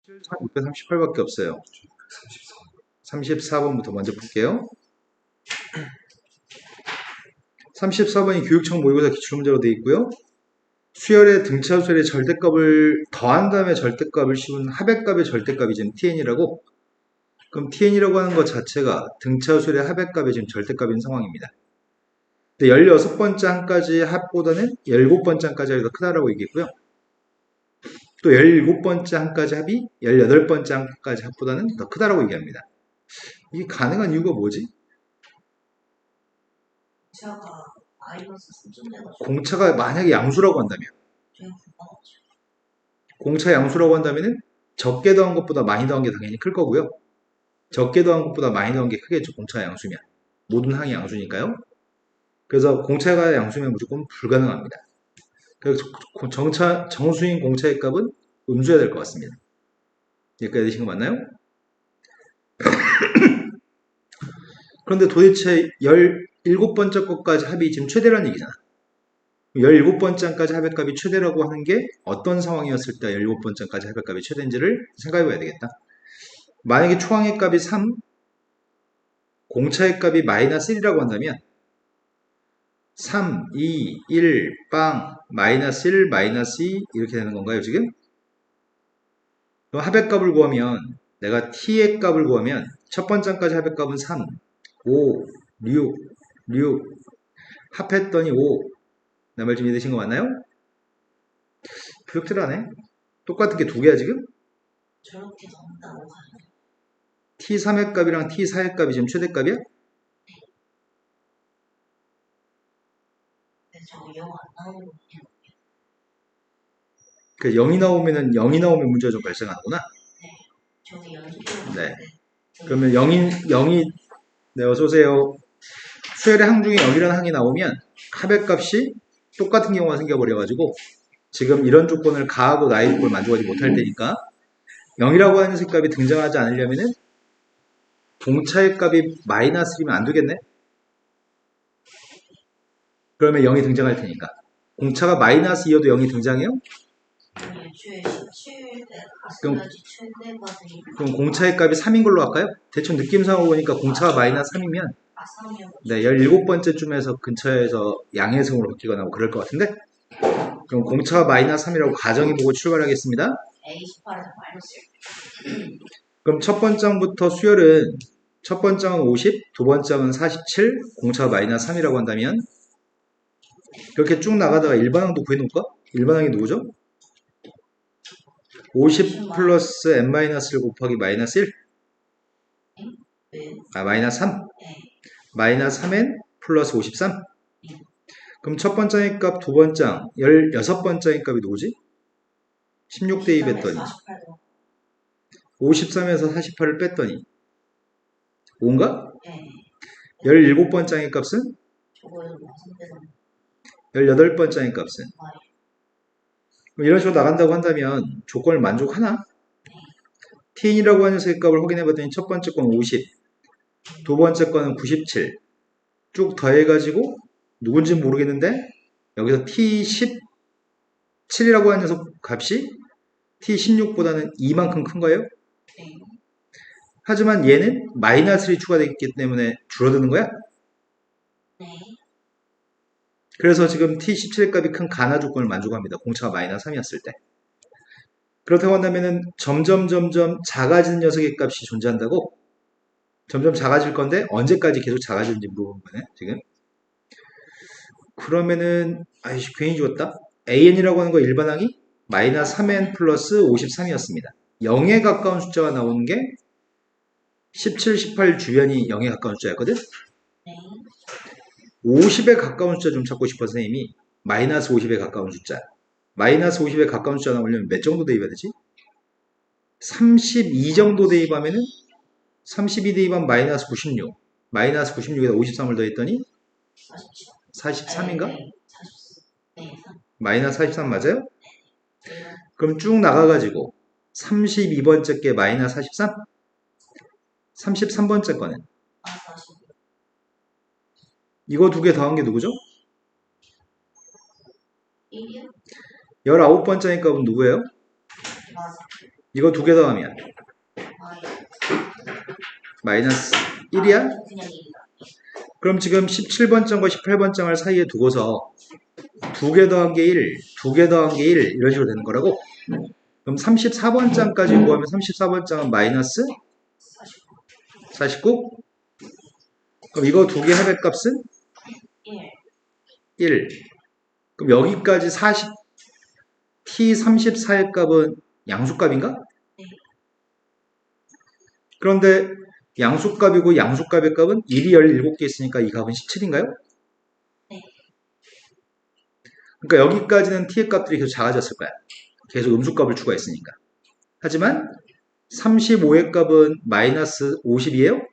638밖에 없어요. 34번부터 먼저 볼게요. 34번이 교육청 모의고사 기출문제로 되어 있고요. 수열의 등차 수열의 절대값을 더한 다음에 절대값을 씌운 합의값의 절대값이 지금 tn이라고. 그럼 tn이라고 하는 것 자체가 등차 수열의 합의값이 지금 절대값인 상황입니다. 근데 16번째 항까지 합보다는 17번째 항까지 합이 더 크다라고 얘기했고요. 또 17번째 항까지 합이 18번째 항까지 합보다는 더 크다라고 얘기합니다. 이게 가능한 이유가 뭐지? 공차가 마이너스 3점 돼가지고 공차가 만약에 양수라고 한다면, 그냥 불가능하죠. 공차 양수라고 한다면은 적게 더한 것보다 많이 더한 게 당연히 클 거고요. 적게 더한 것보다 많이 더한 게 크겠죠. 공차가 양수면. 모든 항이 양수니까요. 그래서 공차가 양수면 무조건 불가능합니다. 그래서 정수인 공차의 값은 음수해야 될 것 같습니다. 여기까지 되신 거 맞나요? 그런데 도대체 17번째 것까지 합이 지금 최대라는 얘기잖아. 17번째 항까지 합의값이 최대라고 하는 게 어떤 상황이었을 때 17번째 항까지 합의값이 최대인지를 생각해 봐야 되겠다. 만약에 초항의 값이 3, 공차의 값이 마이너스 1이라고 한다면 3, 2, 1, 빵, 마이너스 1, 마이너스 2 이렇게 되는 건가요, 지금? 그럼 합의값을 구하면 내가 t의 값을 구하면 첫 번째 항까지 합의값은 3, 5, 6, 6 합했더니 5. 나 말 좀 이해되신 거 맞나요? 그렇더라네. 똑같은 게 두 개야 지금? 저렇게 넣는다고 가요. t3의 값이랑 t4의 값이 지금 최대값이야? 근데 저거 영 안 나오는 거 그냥 그 0이 나오면 문제가 좀 발생하는구나. 저기 연습해요. 네. 그러면 0이 네, 어서오세요. 수열의 항 중에 0이라는 항이 나오면 합의값이 똑같은 경우가 생겨버려가지고 지금 이런 조건을 가하고 나의 조건을 만족하지 못할 때니까 0이라고 하는 녀석값이 등장하지 않으려면은 공차의 값이 마이너스 1이면 안 되겠네? 그러면 0이 등장할 테니까. 공차가 마이너스 2여도 0이 등장해요? 아니 애초에 17대 그럼- 갔어야지 최대값이 그럼 공차의 값이 3인 걸로 할까요? 대충 느낌상으로 보니까 공차가 마이너스 3이면 아상이어가지고 네, 17번째쯤에서 근처에서 양해승으로 바뀌거나 뭐 그럴 것 같은데 그럼 공차가 마이너스 3이라고 가정해보고 출발하겠습니다. A18에서 마이너스 1 그럼 첫 번장부터 수열은 첫 번장은 50, 두 번장은 47, 공차가 마이너스 3이라고 한다면 이렇게 쭉 나가다가 일반항도 구해놓을까? 일반항이 누구죠? 50 플러스 n-1 곱하기 마이너스 1? 왜? 아, 마이너스 3? 네. 마이너스 3n 플러스 53? 그럼 첫 번장의 값, 두 번장, 16번장의 값이 누구지? 16 대입했더니 48도 53에서 48을 뺐더니 5인가? 네. 17번장의 값은? 저거에서 완성돼서 18번장의 값은? 그럼 이런 식으로 나간다고 한다면 조건을 만족하나? tn이라고 하는 녀석의 값을 확인해봤더니 첫 번째 건 50, 두 번째 거는 97. 쭉 더해가지고 누군지 모르겠는데 여기서 t17이라고 하는 녀석 값이 t16보다는 이만큼 큰 거예요? 네. 하지만 얘는 마이너스 1이 추가되기 때문에 줄어드는 거야? 네. 그래서 지금 t17의 값이 큰 가나 조건을 만족합니다. 공차가 마이너스 3이었을 때. 그렇다고 한다면 점점 작아지는 녀석의 값이 존재한다고? 점점 작아질 건데 언제까지 계속 작아지는지 물어보는 거네 지금. 그러면은 아이씨 괜히 죽었다. an이라고 하는 거 일반항이 마이너스 3n 플러스 53이었습니다. 0에 가까운 숫자가 나오는 게 17, 18 주변이 0에 가까운 숫자였거든? 네. 50에 가까운 숫자 좀 찾고 싶어 선생님이. 마이너스 50에 가까운 숫자. 마이너스 50에 가까운 숫자 나오려면 몇 정도 대입해야 되지? 32 정도 대입하면은 32 대입하면 마이너스 96. 마이너스 96에다 53을 더했더니 43인가? 네. 43. 네. 마이너스 43 맞아요? 그럼 쭉 나가가지고 32번째 게 마이너스 43? 33번째 거는? 아, 40. 이거 두 개 더한 게 누구죠? 1이요? 19번째 값은 누구예요? 맞아. 이거 두 개 더하면 마이너스 1이야? 그냥 1이다. 그럼 지금 17번장과 18번장을 사이에 두고서 두 개 더한 게 1, 두 개 더한 게 1 이런 식으로 되는 거라고. 그럼 34번장까지 구하면 34번장은 마이너스 49. 그럼 이거 두 개 합의값은 1. 1. 그럼 여기까지 40, t34의 값은 양수값인가? 네. 그런데 양수값이고 양수값의 값은 1이 17개 있으니까 이 값은 17인가요? 네. 그러니까 여기까지는 t의 값들이 계속 작아졌을 거야. 계속 음수값을 추가했으니까. 하지만 35의 값은 마이너스 50이에요?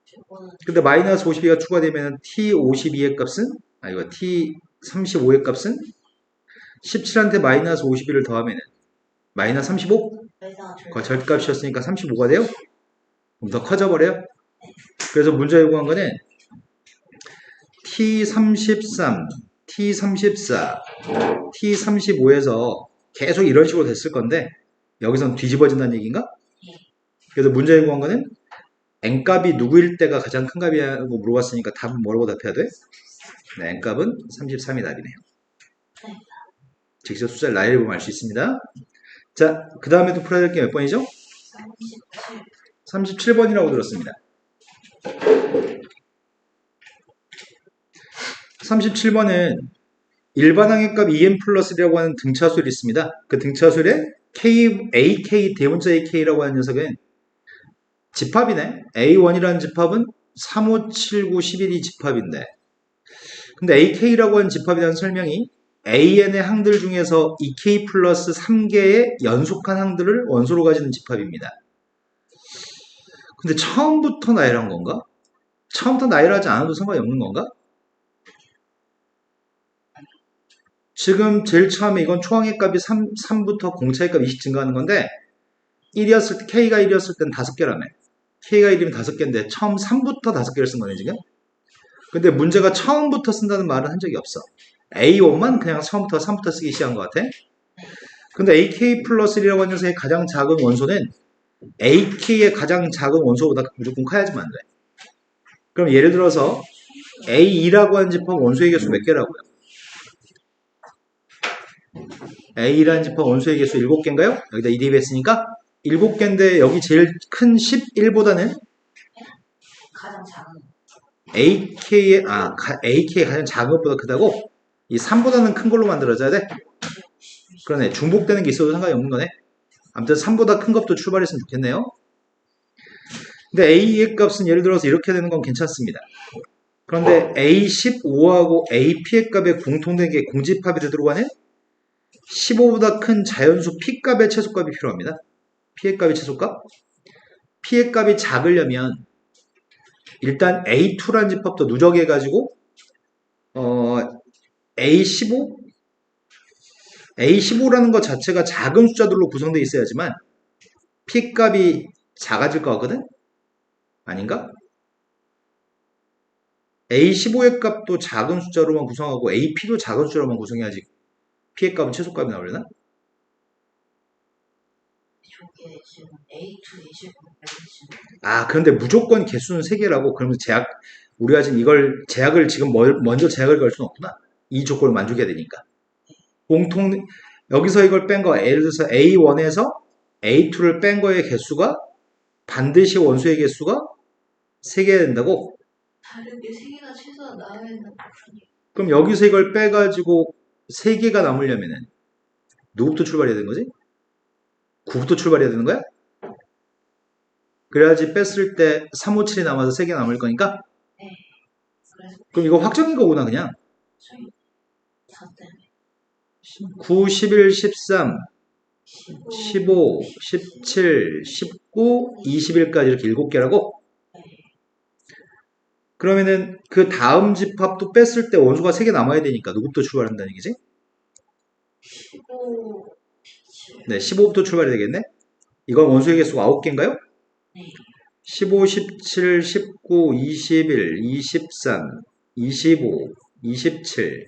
저거는 근데 마이너스 52가 추가되면 t52의 값은, 이거 t35의 값은 17한테 마이너스 52를 더하면 마이너스 35? 회사 그 절값이었으니까 35가 돼요? 그럼 더 커져버려요? 그래서 문제 요구한 거는 T33, T34, T35에서 계속 이런 식으로 됐을 건데 여기선 뒤집어진다는 얘기인가? 그래서 문제 요구한 거는 n값이 누구일 때가 가장 큰 값이냐고 물어봤으니까 답은 뭐라고 답해야 돼? 네, n값은 33이 답이네요. 직접 숫자를 나열해 보면 알 수 있습니다. 자, 그 다음에 또 풀어야 될 게 몇 번이죠? 37. 37번이라고 들었습니다. 37번은 일반항의 값 EM 플러스라고 하는 등차수열이 있습니다. 그 등차수열에 AK, 대문자 AK라고 하는 녀석은 집합이네. A1이라는 집합은 3, 5, 7, 9, 11이 집합인데 근데 AK라고 하는 집합이라는 설명이 AN의 항들 중에서 2K 플러스 3개의 연속한 항들을 원소로 가지는 집합입니다. 근데 처음부터 나열한 건가? 처음부터 나열하지 않아도 상관이 없는 건가? 지금 제일 처음에 이건 초항의 값이 3부터 공차의 값 20 증가하는 건데 1이었을 때 K가 1이었을 땐 5개라며. K가 1이면 5개인데 처음 3부터 5개를 쓴 거네 지금. 근데 문제가 처음부터 쓴다는 말은 한 적이 없어. A1만 그냥 처음부터 3부터 쓰기 시작한 것 같아. 근데 AK 플러스 1이라고 하는 녀석의 가장 작은 원소는 AK의 가장 작은 원소보다 무조건 커야지만 안 돼. 그럼 예를 들어서 A2라고 하는 집합 원소의 개수 몇 개라고요? A라는 집합 원소의 개수 7개인가요? 여기다 2 대입했으니까 7개인데 여기 제일 큰 11보다는 가장 작은 AK의 가장 작은 것보다 크다고? 이 3보다는 큰 걸로 만들어져야 돼? 그러네. 중복되는 게 있어도 상관이 없는 거네. 아무튼 3보다 큰 것도 출발했으면 좋겠네요. 근데 A의 값은 예를 들어서 이렇게 되는 건 괜찮습니다. 그런데 A15하고 AP의 값에 공통된 게 공집합이 되도록 하는 15보다 큰 자연수 P값의 최소값이 필요합니다. P의 값의 최소값? P의 값이 작으려면 일단 A2라는 집합도 누적해가지고 A15? A15라는 것 자체가 작은 숫자들로 구성되어 있어야지만 P값이 작아질 것 같거든? 아닌가? A15의 값도 작은 숫자로만 구성하고 AP도 작은 숫자로만 구성해야지 P의 값은 최소값이 나오려나? 저게 지금 A2, A10, 그런데 무조건 개수는 3개라고 그러면 우리가 지금 이걸 제약을 지금 먼저 제약을 걸 수는 없구나. 이 조건을 만족해야 되니까. 여기서 이걸 뺀 거, 예를 들어서 A1에서 A2를 뺀 거의 개수가 반드시 원소의 개수가 3개가 된다고? 다르게 3개가 최소 나와야 된다고. 그럼 여기서 이걸 빼가지고 3개가 남으려면은 누구부터 출발해야 되는 거지? 9부터 출발해야 되는 거야? 그래야지 뺐을 때 3, 5, 7이 남아서 3개 남을 거니까? 네. 그래서 그럼 이거 확정인 거구나 그냥. 저희 4 때문에 9, 11, 13, 15, 15, 17, 19, 21까지 이렇게 7개라고? 그러면은 그 다음 집합도 뺐을 때 원소가 3개 남아야 되니까 누구부터 출발한다는 얘기지? 15, 17. 네, 15부터 출발이 되겠네? 이건 원소의 개수가 9개인가요? 네. 15, 17, 19, 21, 23, 25, 27,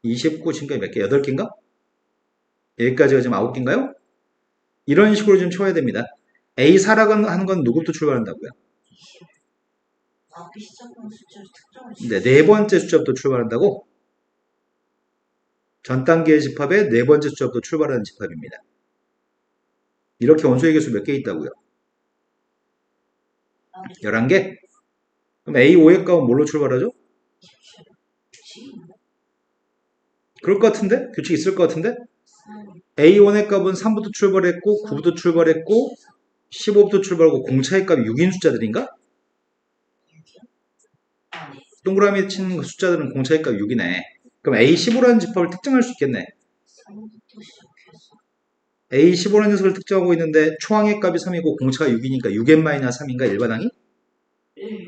29, 지금까지 몇 개? 8개인가? 여기까지가 지금 9개인가요? 이런 식으로 좀 채워야 됩니다. A4라고 하는 건 누구부터 출발한다고요? 20. 앞에 시작하는 숫자를 특정을 네, 네 번째 숫자부터 출발한다고? 전 단계의 집합의 네 번째 숫자부터 출발하는 집합입니다. 이렇게 원소의 개수 몇 개 있다고요? 11개? 그럼 A5의 값은 뭘로 출발하죠? 27. 그럴 것 같은데? 규칙 있을 것 같은데? 3. A1의 값은 3부터 출발했고 9부터 출발했고 15부터 출발하고 공차의 값이 6인 숫자들인가? 6이요? 아, 네. 동그라미 치는 숫자들은 공차의 값이 6이네. 그럼 A15라는 집합을 특정할 수 있겠네. 3부터 시작해서 A15라는 녀석을 특정하고 있는데 초항의 값이 3이고 공차가 6이니까 6n-3인가 일반항이? 1.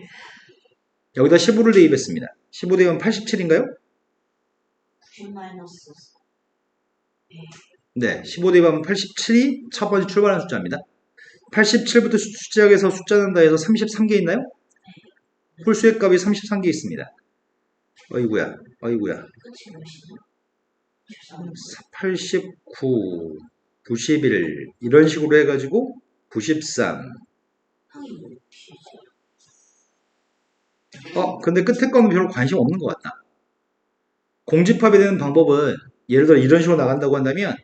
여기다 15를 대입했습니다. 15 대입하면 87인가요? 90 마이너스 네, 15 대입하면 87이 첫 번째 출발하는 숫자입니다. 87부터 시작해서 숫자 난다 해서 33개 있나요? 홀수의 값이 33개 있습니다. 어이구야, 어이구야. 끝이 몇이죠? 89, 91 이런 식으로 해가지고 93. 항이 몇이죠? 근데 끝에 거는 별로 관심 없는 것 같다. 공집합이 되는 방법은 예를 들어 이런 식으로 나간다고 한다면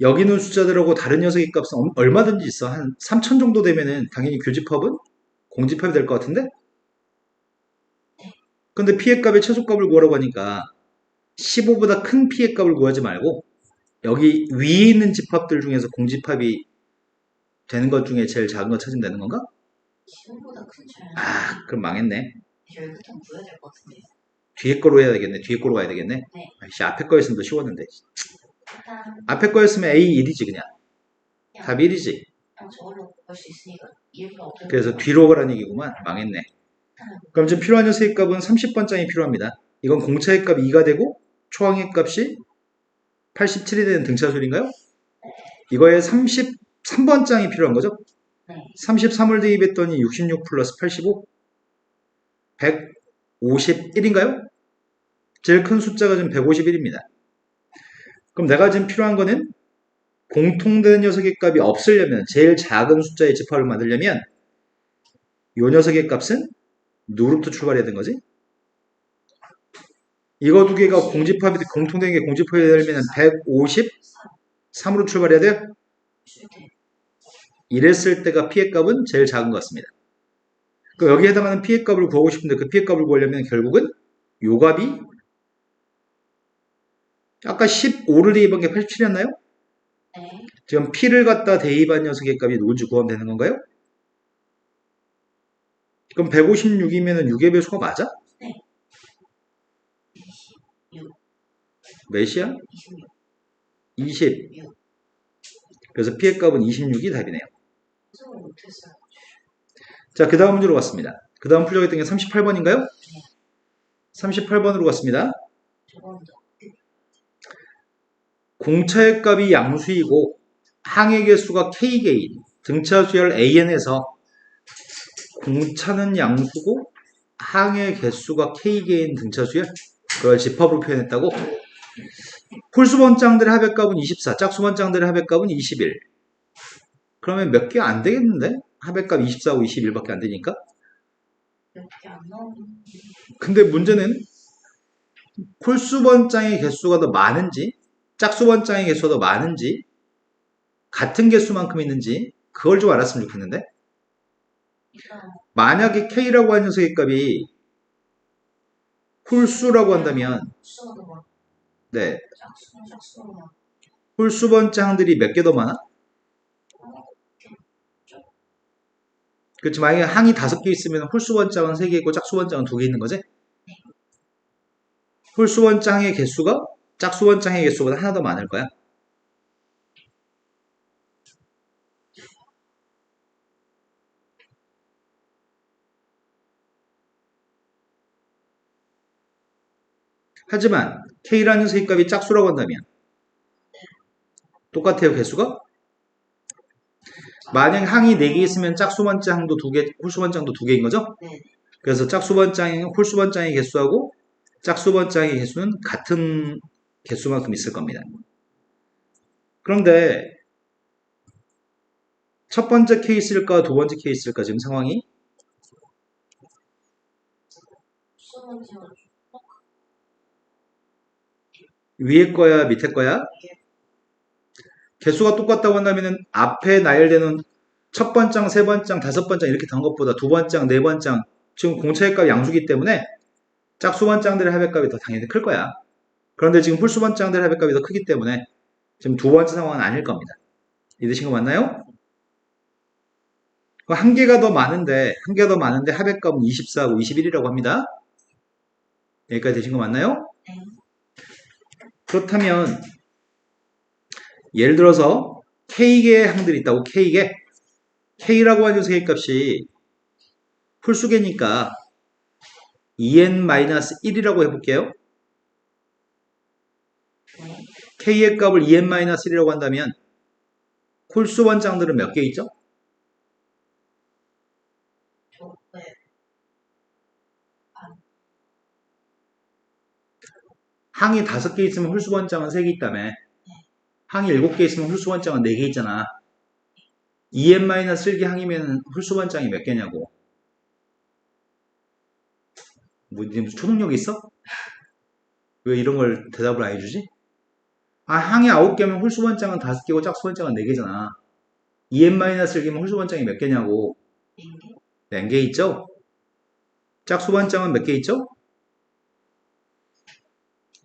여기 있는 숫자들하고 다른 녀석의 값은 얼마든지 있어. 한 3000 정도 되면은 당연히 교집합은 공집합이 될 것 같은데? 근데 피의 값의 최소값을 구하라고 하니까 15보다 큰 피의 값을 구하지 말고 여기 위에 있는 집합들 중에서 공집합이 되는 것 중에 제일 작은 거 찾으면 되는 건가? 15보다 큰 차이. 그럼 망했네. 여기부터 보여야 될 것 같은데. 뒤에 거로 해야 되겠네. 뒤에 거로 가야 되겠네. 네. 아이씨, 앞에 거였으면 더 쉬웠는데. 일단 앞에 거였으면 A1이지 그냥. 답 1이지. 그냥 저걸로 볼 수 있으니까 이해가 없어요. 그래서 뒤로 가라는 얘기구만. 망했네. 그럼 지금 필요한 녀석의 값은 30번장이 필요합니다. 이건 공차의 값 2가 되고 초항의 값이 87이 되는 등차수인가요? 이거에 33번장이 필요한 거죠? 네. 33을 대입했더니 66 플러스 85? 151인가요? 제일 큰 숫자가 지금 151입니다. 그럼 내가 지금 필요한 거는 공통된 녀석의 값이 없으려면 제일 작은 숫자의 집합을 만들려면 이 녀석의 값은 누구부터 출발해야 되는 거지? 이거 두 개가 공통된 게 공집합이 되려면 153으로 출발해야 돼요? 이랬을 때가 피의 값은 제일 작은 것 같습니다. 그럼 여기에 해당하는 피의 값을 구하고 싶은데 그 피의 값을 구하려면 결국은 요 값이 아까 15를 대입한 게 87이었나요? 네. 지금 P를 갖다 대입한 녀석의 값이 누군지 구하면 되는 건가요? 그럼 156이면 6의 배수가 맞아? 네. 몇이야? 26. 20. 그래서 P의 값은 26이 답이네요. 해석을 못했어요. 자, 그 다음 문제로 갔습니다. 그 다음 풀려고 했던 게 38번인가요? 38번으로 갔습니다. 저건 더. 공차의 값이 양수이고 항의 개수가 K개인, 등차 수열 AN에서 공차는 양수고 항의 개수가 K개인 등차 수열 그걸 집합으로 표현했다고? 홀수번장들의 합의값은 24, 짝수번장들의 합의값은 21. 그러면 몇 개 안 되겠는데? 합의값 24하고 21밖에 안 되니까? 몇 개 안 나오는. 근데 문제는 홀수번장의 개수가 더 많은지 짝수번장의 개수가 더 많은지 같은 개수만큼 있는지 그걸 좀 알았으면 좋겠는데 일단 만약에 K라고 하는 녀석의 값이 홀수라고 한다면 수가 더 많아. 네, 짝수가 많아. 홀수번장들이 몇 개 더 많아? 그렇지 만약에 항이 5개 있으면 홀수번장은 3개 있고 짝수번장은 2개 있는 거지? 홀수번장의 개수가 짝수번장의 개수보다 하나 더 많을 거야. 하지만 K라는 녀석의 값이 짝수라고 한다면 똑같아요 개수가? 만약 항이 4개 있으면 짝수번장도 2개, 홀수번장도 2개인 거죠? 네. 그래서 짝수번장의 홀수번장의 개수하고 짝수번장의 개수는 같은 개수만큼 있을 겁니다. 그런데 첫 번째 케이스일까, 두 번째 케이스일까, 지금 상황이? 수능 지원 위에 거야, 밑에 거야? 개수가 똑같다고 한다면은 앞에 나열되는 첫 번장, 세 번장, 다섯 번장 이렇게 단 것보다 두 번장, 네 번장 지금 공차의 값이 양수기 때문에 짝수번장들의 합의값이 더 당연히 클 거야. 그런데 지금 홀수번장들의 합의값이 더 크기 때문에 지금 두 번째 상황은 아닐 겁니다. 이해되신 거 맞나요? 한 개가 더 많은데 합의값은 24하고 21이라고 합니다. 여기까지 되신 거 맞나요? 네. 그렇다면 예를 들어서 K개의 항들이 있다고 K개 K라고 하는 세개값이 홀수개니까 2n-1이라고 해볼게요. K의 값을 2n-1이라고 한다면 홀수 번장들은 몇 개 있죠? 네. 항이 5개 있으면 홀수 번장은 3개 있다며. 항이 7개 있으면 홀수 번장은 4개 있잖아. 2n-1개 항이면 홀수 번장이 몇 개냐고. 뭐, 니 무슨 초능력 있어? 왜 이런 걸 대답을 안 해주지? 항이 9개면 홀수 번장은 5개고 짝수 번장은 4개잖아. 2n-1개면 홀수 번장이 몇 개냐고. 4개 있죠? 짝수 번장은 몇 개 있죠?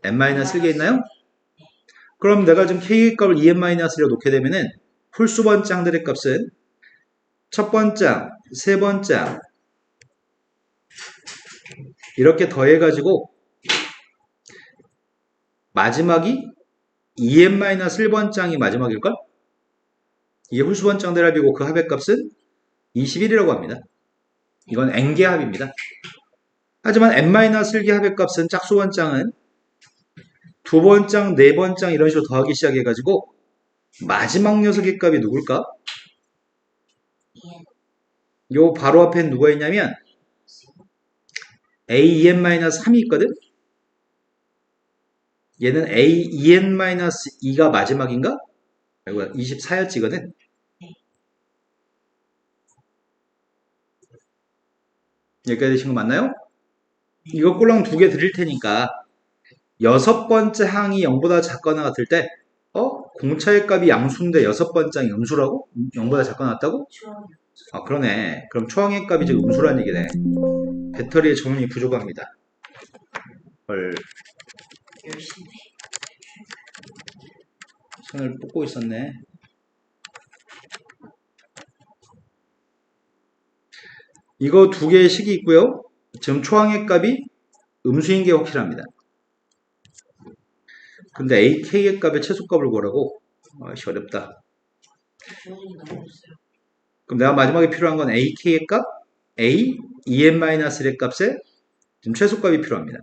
n-1개 있나요? 그럼 내가 지금 k의 값을 2n-1로 놓게 되면은 홀수 번장들의 값은 첫 번장, 세 번장 이렇게 더해가지고 마지막이 2n-1번장이 마지막일걸? 이게 홀수 번장들 합이고 그 합의 값은 21이라고 합니다. 이건 n개 합입니다. 하지만 n-1개 합의 값은 짝수 번장은 두 번장, 네 번장 이런 식으로 더하기 시작해가지고 마지막 녀석의 값이 누굴까? 요 바로 앞엔 누가 있냐면 a2n-3이 있거든? 얘는 a2n-2가 마지막인가? 아이고 24였지거든? 여기까지 되신 거 맞나요? 이거 꼴랑 2개 드릴 테니까 여섯 번째 항이 0보다 작거나 같을 때 공차의 값이 양수인데 여섯 번째 항이 음수라고? 0보다 작거나 같다고? 그러네. 그럼 초항의 값이 지금 음수라는 얘기네. 배터리의 전원이 부족합니다. 헐. 열심히. 손을 뽑고 있었네. 이거 2개의 식이 있고요. 지금 초항의 값이 음수인 게 확실합니다. 근데 AK의 값의 최소값을 구하라고? 어렵다. 지원이 너무 없어요. 그럼 내가 마지막에 필요한 건 AK의 값, A, EN-1의 값의 지금 최소값이 필요합니다.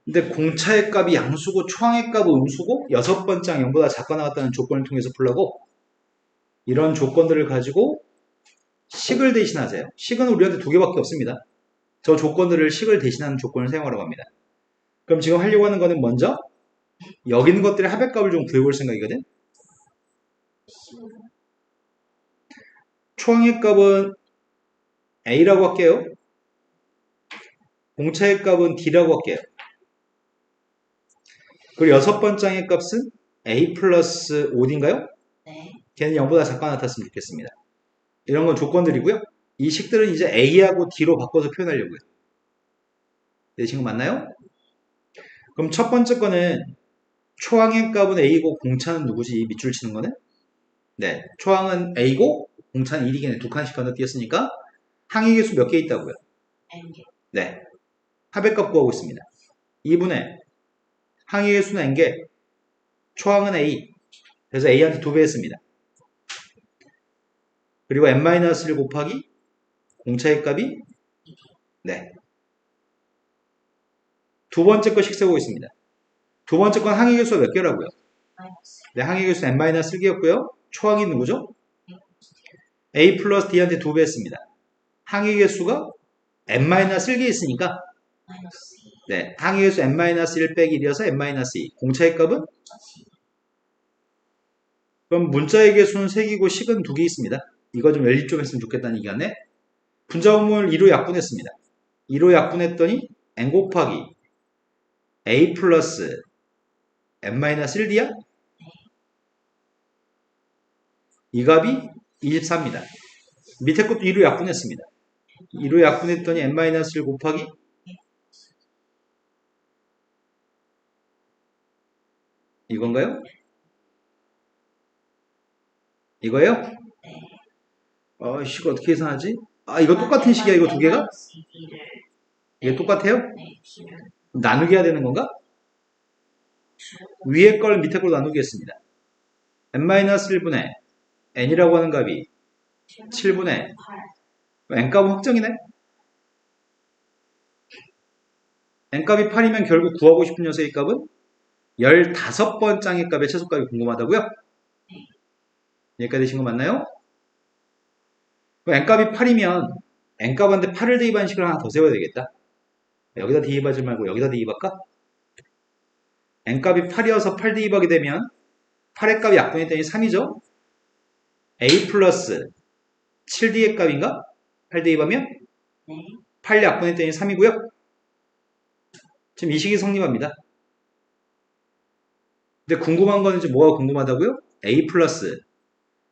근데 공차의 값이 양수고 초항의 값은 음수고 여섯 번째 항 0보다 작거나 같다는 조건을 통해서 풀라고 이런 조건들을 가지고 식을 대신하세요. 식은 우리한테 2개밖에 없습니다. 저 조건들을 식을 대신하는 조건을 사용하라고 합니다. 그럼 지금 하려고 하는 거는 먼저 여기 있는 것들의 합의값을 좀 구해볼 생각이거든. 초항의 값은 A라고 할게요. 공차의 값은 D라고 할게요. 그리고 여섯 번째 항의 값은 A 플러스 5D인가요? 네. 걔는 0보다 작거나 같았으면 좋겠습니다. 이런 건 조건들이고요. 이 식들은 이제 A하고 D로 바꿔서 표현하려고요. 네, 지금 맞나요? 그럼 첫 번째 거는 초항의 값은 A고 공차는 누구지? 밑줄 치는 거는? 네, 초항은 A고 공차는 1이겠네. 2칸씩 건너뛰었으니까 항의 개수 몇 개 있다고요? N개. 네, 합의값 구하고 있습니다. 2분의 항의 개수는 N개, 초항은 A. 그래서 A한테 2배 했습니다. 그리고 n-1 곱하기 공차의 값이 네. 두 번째 거 식세고 있습니다. 두 번째 건 항의 개수가 몇 개라고요? 마이너스. 네, 항의 개수 n-1개였고요. 초항이 누구죠? A 플러스 D한테 2배 했습니다. 항의 개수가 n-1개 있으니까 마이너스. 네, 항의 개수 n-1 빼기 1이어서 n-2. 공차의 값은 그럼 문자의 개수는 3개고 식은 2개 있습니다. 이거 좀 연립 좀 했으면 좋겠다는 얘기하네. 분자음을 2로 약분했습니다. 2로 약분했더니 n 곱하기 a 플러스 n-1d야? 이 값이 24입니다. 밑에 것도 2로 약분했습니다. 2로 약분했더니 n-1 곱하기 이건가요? 이거요? 이거 어떻게 계산하지? 이거 똑같은 식이야, 이거 두 개가? 이게 똑같아요? 네, B를 나누기 해야 되는 건가? 위에 걸 밑에 걸 나누기 했습니다. n-1분의 n이라고 하는 값이 7분의 8. n값은 확정이네? n값이 8이면 결국 구하고 싶은 녀석의 값은 15번 짱의 값의 최소값이 궁금하다고요? 여기까지 되신 거 맞나요? 그럼 n값이 8이면 n값한테 8을 대입하는 식을 하나 더 세워야 되겠다. 여기다 대입하지 말고 여기다 대입할까? n값이 8이어서 8 대입하게 되면 8의 값이 약분했더니 3이죠? a 플러스 7d의 값인가? 8 대입하면? 네. 8 약분했더니 3이고요. 지금 이 식이 성립합니다. 근데 궁금한 거는 이제 뭐가 궁금하다고요? a 플러스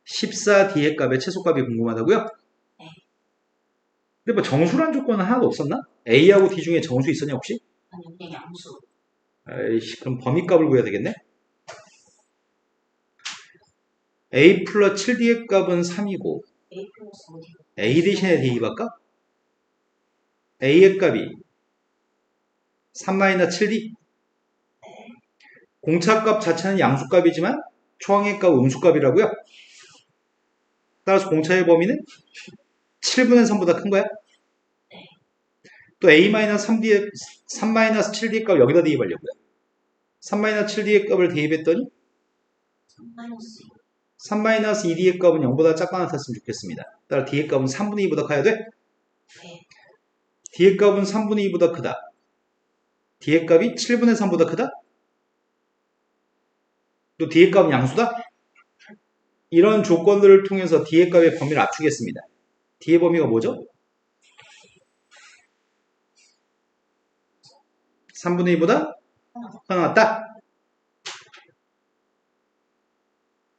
14d의 값의 최소값이 궁금하다고요? 근데 뭐 정수란 조건은 하나도 없었나? a하고 d 중에 정수 있었냐 혹시? 아니, 그냥 양수. 에이씨, 그럼 범위값을 구해야 되겠네? a 플러스 7d의 값은 3이고 A 플러스 어디? a 대신에 대입할까? a의 값이 3-7d 공차값 자체는 양수값이지만 초항의 값 음수값이라고요? 따라서 공차의 범위는 7분의 3보다 큰 거야? 또 a-3d의 3-7d의 값을 여기다 대입하려고요. 3-7d의 값을 대입했더니 마이너스 3-2d의 값은 0보다 작거나 같았으면 좋겠습니다. 따라 d의 값은 3분의 2보다 커야 돼? 네. d의 값은 3분의 2보다 크다. d의 값이 7분의 3보다 크다? 또 d의 값은 양수다? 이런 조건들을 통해서 d의 값의 범위를 압축했습니다. d의 범위가 뭐죠? 3분의 2보다 하나 같다?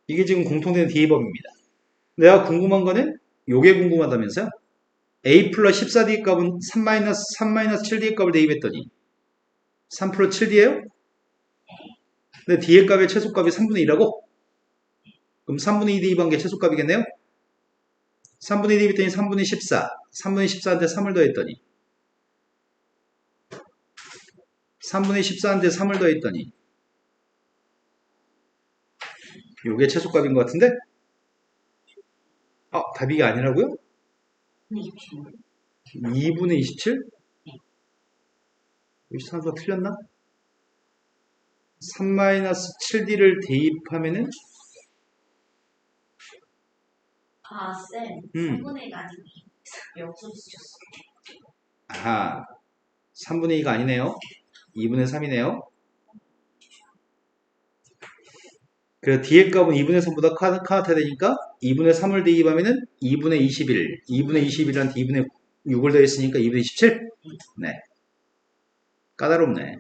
이게 지금 공통된 d의 범위입니다. 내가 궁금한 거는 요게 궁금하다면서요? a 플러스 14d의 값은 3-7d의 값을 대입했더니 3 플러스 7d예요? 근데 d의 값의 최소값이 3분의 2라고? 그럼 3분의 2 대입한 게 최소값이겠네요? 3분의 2 대입했더니 3분의 14 3분의 14한테 3을 더했더니 3분의 14한테 3을 더했더니 요게 최소값인 것 같은데? 답이 이게 아니라고요? 2분의 27? 여기 산수가 틀렸나? 3-7d를 대입하면은 쌤. 3분의 1가 아니고 역수로 쓰셨어. 아하 3분의 2가 아니네요. 2분의 3이네요. 그래서 d의 값은 2분의 3보다 커야 되니까 2분의 3을 대입하면은 2분의 21 2분의 21한테 2분의 6을 더했으니까 2분의 27? 네. 까다롭네.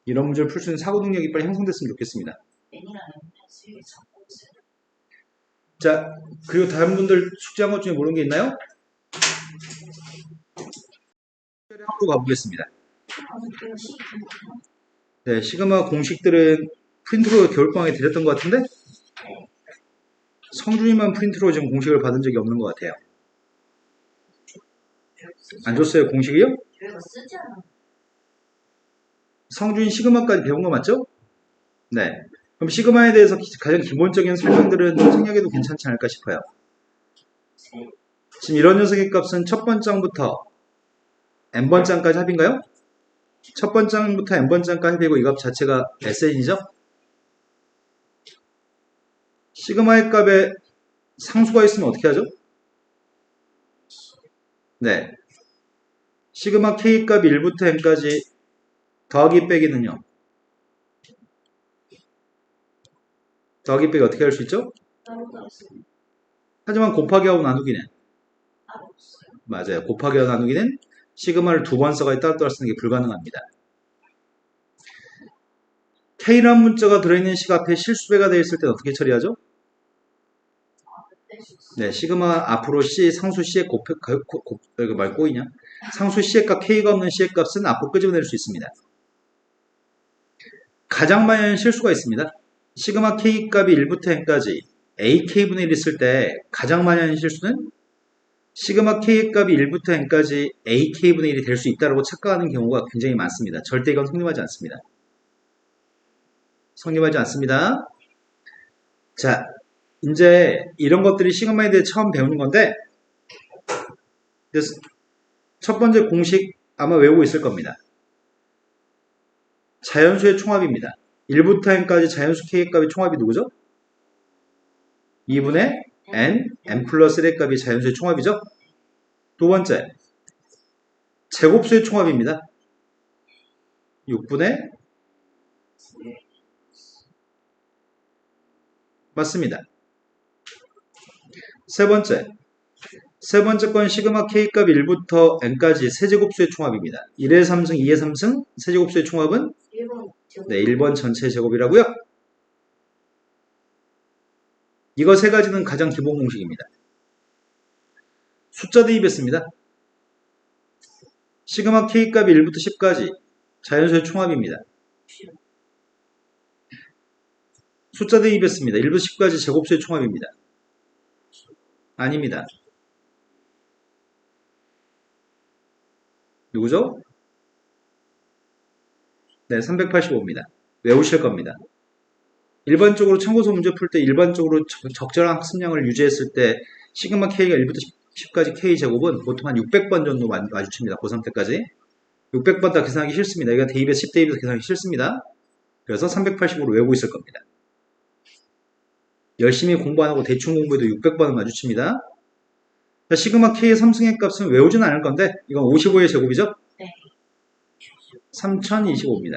이런 문제를 풀 수 있는 사고 능력이 빨리 형성됐으면 좋겠습니다. N이랑 M-1을 잡고 있어요. 자, 그리고 다른 분들 숙제한 것 중에 모르는 게 있나요? 한번 가보겠습니다. 네, 시그마 공식들은 프린트로 겨울방학에 드렸던 것 같은데 성준이만 프린트로 지금 공식을 받은 적이 없는 것 같아요. 안 줬어요, 공식이요? 저희가 쓰지 않아. 성준이 시그마까지 배운 거 맞죠? 네. 그럼 시그마에 대해서 가장 기본적인 설명들은 생략해도 괜찮지 않을까 싶어요. 지금 이런 녀석의 값은 첫 번장부터 n번장까지 합인가요? 첫 번장부터 n번장까지 합이고 이 값 자체가 SN이죠? 시그마의 값에 상수가 있으면 어떻게 하죠? 네. 시그마 K 값 1부터 n까지 더하기 빼기는요. 더하기 빼기 어떻게 할 수 있죠? 따로도 없어요. 하지만 곱하기하고 나누기는 따로 없어요. 맞아요. 곱하기하고 나누기는 시그마를 두 번 써가지고 따로따로 쓰는 게 불가능합니다. K라는 문자가 들어있는 식 앞에 실수배가 되어 있을 때 어떻게 처리하죠? 뺄수 있어요. 네, 시그마 앞으로 C, 상수 C의 이거 말 꼬이냐? 상수 C의 값, K가 없는 C의 값은 앞으로 끄집어낼 수 있습니다. 가장 많이 하는 실수가 있습니다. 시그마 K 값이 1부터 n까지 AK분의 1 있을 때 가장 많이 하는 실수는 시그마 K 값이 1부터 n까지 AK분의 1이 될 수 있다고 착각하는 경우가 굉장히 많습니다. 절대 이건 성립하지 않습니다. 성립하지 않습니다. 자, 이제 이런 것들이 시그마에 대해 처음 배우는 건데 첫 번째 공식 아마 외우고 있을 겁니다. 자연수의 총합입니다. 1부터 n까지 자연수 K의 값의 총합이 누구죠? 2분의 n 플러스 1의 값이 자연수의 총합이죠? 두 번째, 제곱수의 총합입니다. 6분의 맞습니다. 세 번째 건 시그마 K 값 1부터 n까지 세제곱수의 총합입니다. 1의 3승, 2의 3승, 세제곱수의 총합은 1번 제곱. 네, 1번 전체 제곱이라고요. 이거 세 가지는 가장 기본 공식입니다. 숫자 대입했습니다. 시그마 K 값이 1부터 10까지 자연수의 총합입니다. 숫자 대입했습니다. 1부터 10까지 제곱수의 총합입니다. 아닙니다. 누구죠? 네, 385입니다. 외우실 겁니다. 일반적으로 참고서 문제 풀 때 일반적으로 적절한 학습량을 유지했을 때 시그마 K가 1부터 10까지 K제곱은 보통 한 600번 정도 마주칩니다. 고3 때까지. 600번 다 계산하기 싫습니다. 이거 대입에서 10 대입에서 계산하기 싫습니다. 그래서 380으로 외우고 있을 겁니다. 열심히 공부 안 하고 대충 공부해도 600번은 마주칩니다. 자, 시그마 K의 3승의 값은 외우진 않을 건데 이건 55의 제곱이죠? 네. 3025입니다.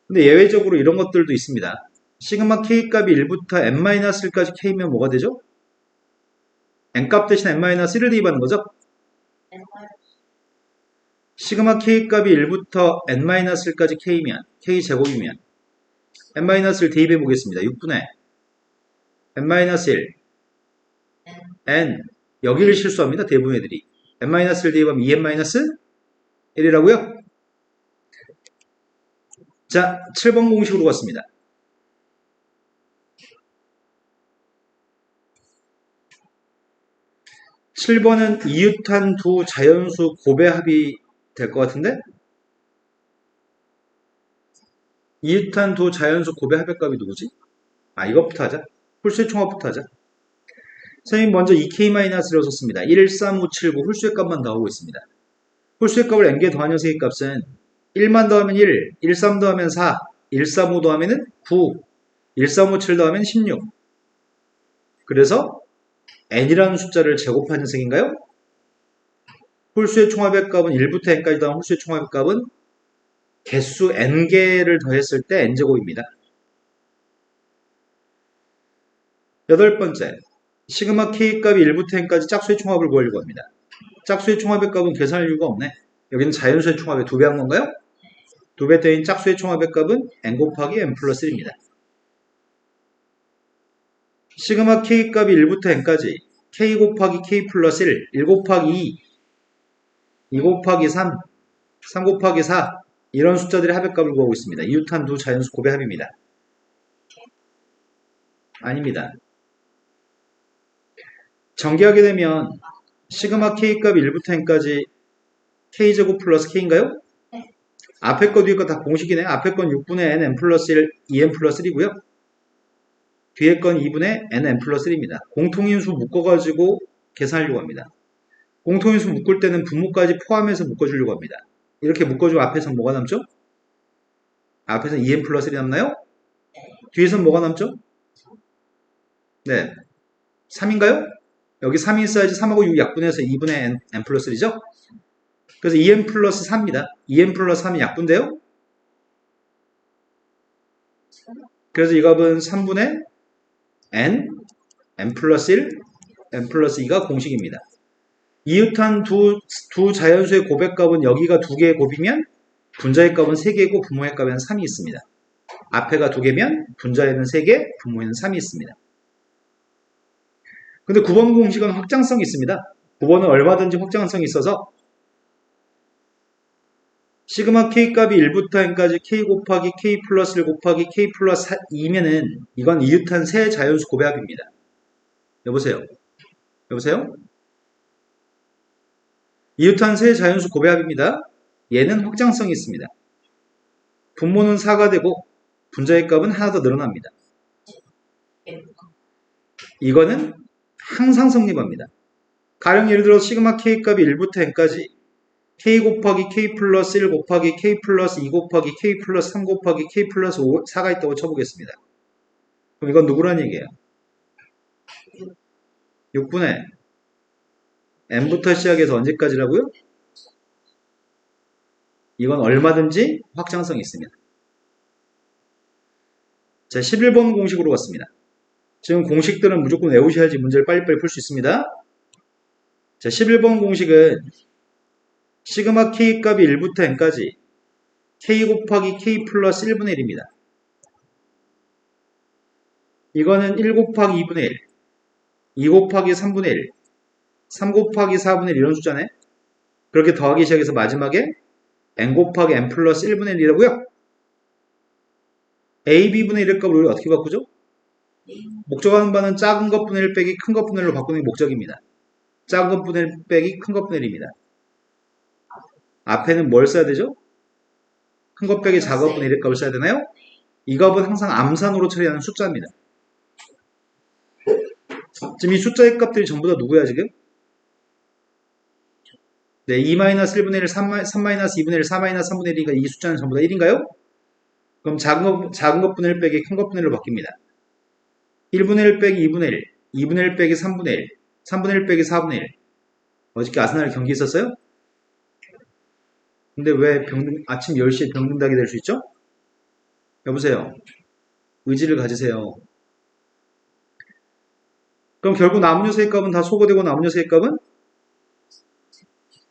근데 예외적으로 이런 것들도 있습니다. 시그마 K 값이 1부터 n-1까지 K면 뭐가 되죠? n값 대신 n-1을 대입하는 거죠? 시그마 K 값이 1부터 n-1까지 K면 K제곱이면 n-를 대입해 보겠습니다. 6분의 n-1 n 여기를 실수합니다. 대부분 애들이 n-를 대입하면 2n-1이라고요? 자, 7번 공식으로 갔습니다. (7번은) 이웃한 두 자연수 곱의 합이 될 것 같은데? 이웃한 두 자연수 곱의 합의 값이 누구지? 아, 이것부터 하자. 홀수의 총합부터 하자. 선생님 먼저 2k-를 썼습니다. 1, 3, 5, 7, 9 홀수의 값만 더하고 있습니다. 홀수의 값을 n개 더한 녀석의 값은 1만 더하면 1, 1, 3 더하면 4, 1, 3, 5 더하면 9, 1, 3, 5, 7 더하면 16. 그래서 n이라는 숫자를 제곱한 녀석인가요? 홀수의 총합의 값은 1부터 n까지 더한 홀수의 총합의 값은 개수 n개를 더했을 때 n제곱입니다. 여덟 번째, 시그마 K 값이 1부터 n까지 짝수의 총합을 구하려고 합니다. 짝수의 총합의 값은 계산할 이유가 없네. 여기는 자연수의 총합의 2배 한 건가요? 2배 때인 짝수의 총합의 값은 n 곱하기 n 플러스 1입니다. 시그마 K 값이 1부터 n까지 K 곱하기 K 플러스 1, 1 곱하기 2, 2 곱하기 3, 3 곱하기 4 이런 숫자들의 합의값을 구하고 있습니다. 이웃한 두 자연수 곱의 합입니다. 아닙니다. 전개하게 되면 시그마 K 값이 1부터 n까지 K제곱 플러스 K인가요? 네. 앞에 거 뒤에 거 다 공식이네. 앞에 건 6분의 n 플러스 1, 2n 플러스 1이고요. 뒤에 건 2분의 n 플러스 1입니다. 공통인수 묶어가지고 계산하려고 합니다. 공통인수 묶을 때는 분모까지 포함해서 묶어주려고 합니다. 이렇게 묶어주고 앞에서 뭐가 남죠? 앞에서 2n 플러스 1이 남나요? 뒤에서는 뭐가 남죠? 네. 3인가요? 여기 3이 있어야지 3하고 6 약분해서 2분의 n 플러스 1이죠? 그래서 2n 플러스 4입니다. 2n 플러스 3이 약분돼요? 그래서 이 값은 3분의 n, n 플러스 1, n 플러스 2가 공식입니다. 이웃한 두 자연수의 곱의 값은 여기가 두 개의 곱이면 분자의 값은 3개고 분모의 값에는 3이 있습니다. 앞에가 2개면 분자에는 3개, 분모에는 3이 있습니다. 근데 9번 공식은 확장성이 있습니다. 9번은 얼마든지 확장성이 있어서 시그마 k 값이 1부터 n까지 k 곱하기 k 플러스 1 곱하기 k 플러스 2면은 이건 이웃한 세 자연수 곱의 합입니다. 여보세요? 여보세요? 이웃한 세 자연수 곱의 합입니다. 얘는 확장성이 있습니다. 분모는 4가 되고 분자의 값은 하나 더 늘어납니다. 이거는 항상 성립합니다. 가령 예를 들어 시그마 k 값이 1부터 n까지 k 곱하기 k 플러스 1 곱하기 k 플러스 2 곱하기 k 플러스 3 곱하기 k 플러스 4가 있다고 쳐보겠습니다. 그럼 이건 누구란 얘기예요? 6분의 n부터 시작해서 언제까지라고요? 이건 얼마든지 확장성이 있습니다. 자, 11번 공식으로 갔습니다. 지금 공식들은 무조건 외우셔야지 문제를 빨리빨리 풀 수 있습니다. 자, 11번 공식은 시그마 k 값이 1부터 n까지 k 곱하기 k 플러스 1분의 1입니다. 이거는 1 곱하기 2분의 1, 2 곱하기 3분의 1, 3 곱하기 4분의 1 이런 숫자네. 그렇게 더하기 시작해서 마지막에 n 곱하기 n 플러스 1분의 1이라고요? a, b분의 1의 값을 우리 어떻게 바꾸죠? 목적하는 바는 작은 것분의 1 빼기 큰 것분의 1로 바꾸는 게 목적입니다. 작은 것분의 1 빼기 큰 것분의 1입니다. 앞에는 뭘 써야 되죠? 큰 것 빼기 작은 것분의 1의 값을 써야 되나요? 이 값은 항상 암산으로 처리하는 숫자입니다. 지금 이 숫자의 값들이 전부 다 누구야 지금? 네, 2-1분의 1, 3-2분의 1, 4-3분의 1이니까 이 숫자는 전부 다 1인가요? 그럼 작은 것분의 1 빼기 큰 것분의 1로 바뀝니다. 1분의 1 빼기 2분의 1, 2분의 1 빼기 3분의 1, 3분의 1 빼기 4분의 1. 어저께 아스날 경기 있었어요? 근데 왜 아침 10시에 병든다게 될 수 있죠? 여보세요? 의지를 가지세요. 그럼 결국 남은 녀석의 값은 다 소거되고 남은 녀석의 값은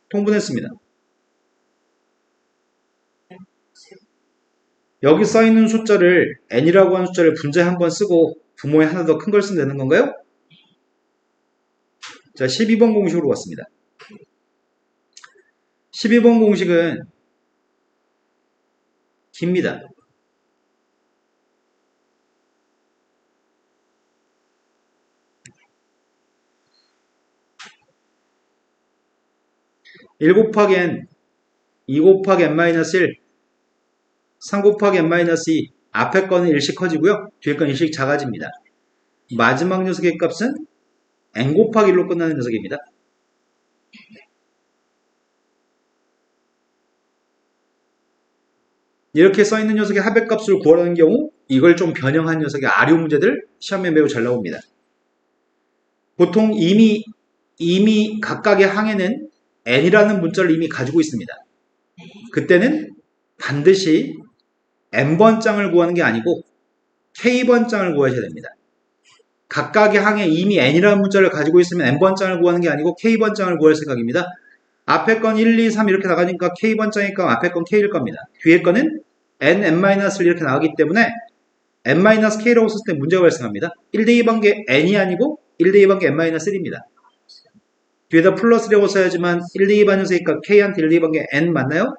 통분했습니다. 여기 써있는 숫자를 n이라고 하는 숫자를 분자에 한번 쓰고 분모에 하나 더 큰 걸 쓰면 되는 건가요? 자, 12번 공식으로 왔습니다. 12번 공식은 깁니다. (1 곱하기 n) 2 곱하기 n-1 3 곱하기 n-2 앞에 거는 1씩 커지고요. 뒤에 거는 1씩 작아집니다. 마지막 녀석의 값은 n 곱하기 1로 끝나는 녀석입니다. 이렇게 써있는 녀석의 합의값을 구하라는 경우 이걸 좀 변형한 녀석의 아류 문제들 시험에 매우 잘 나옵니다. 보통 이미 각각의 항에는 n이라는 문자를 이미 가지고 있습니다. 그때는 반드시 n번장을 구하는 게 아니고 k번장을 구하셔야 됩니다. 각각의 항에 이미 n이라는 문자를 가지고 있으면 n번장을 구하는 게 아니고 k번장을 구할 생각입니다. 앞에 건 1, 2, 3 이렇게 나가니까 k번장이니까 앞에 건 k일 겁니다. 뒤에 거는 n-1 이렇게 나가기 때문에 n-k라고 썼을 때 문제가 발생합니다. 1대2 반개 n이 아니고 1대2 반개 n-1입니다. 뒤에다 플러스라고 써야지만 1대2 반연수니까 k한테 1대2 반개 n 맞나요?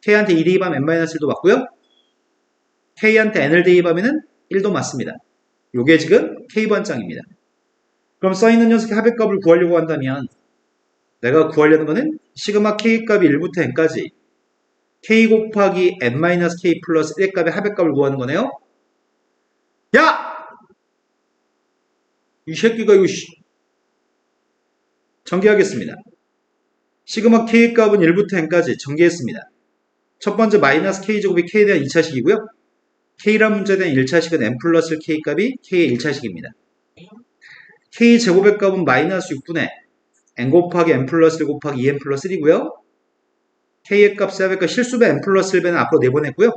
k한테 2대2 반면 n-1도 맞고요. k한테 n을 대입하면 1도 맞습니다. 요게 지금 k번장입니다. 그럼 써있는 녀석의 합의값을 구하려고 한다면 내가 구하려는 거는 시그마 k 값이 1부터 n까지 k 곱하기 n-k 플러스 1의 값의 합의값을 구하는 거네요. 야! 이 새끼가 이거 전개하겠습니다. 시그마 k 값은 1부터 n까지 전개했습니다. 첫 번째 마이너스 k제곱이 k에 대한 2차식이고요. k란 문제에 대한 1차식은 n 플러스 k 값이 k의 1차식입니다. k제곱의 값은 마이너스 6분의 n 곱하기 n 플러스 1 곱하기 2n 플러스 1이고요. k의 값, 합의 값 실수배 n 플러스 1배는 앞으로 내보냈고요.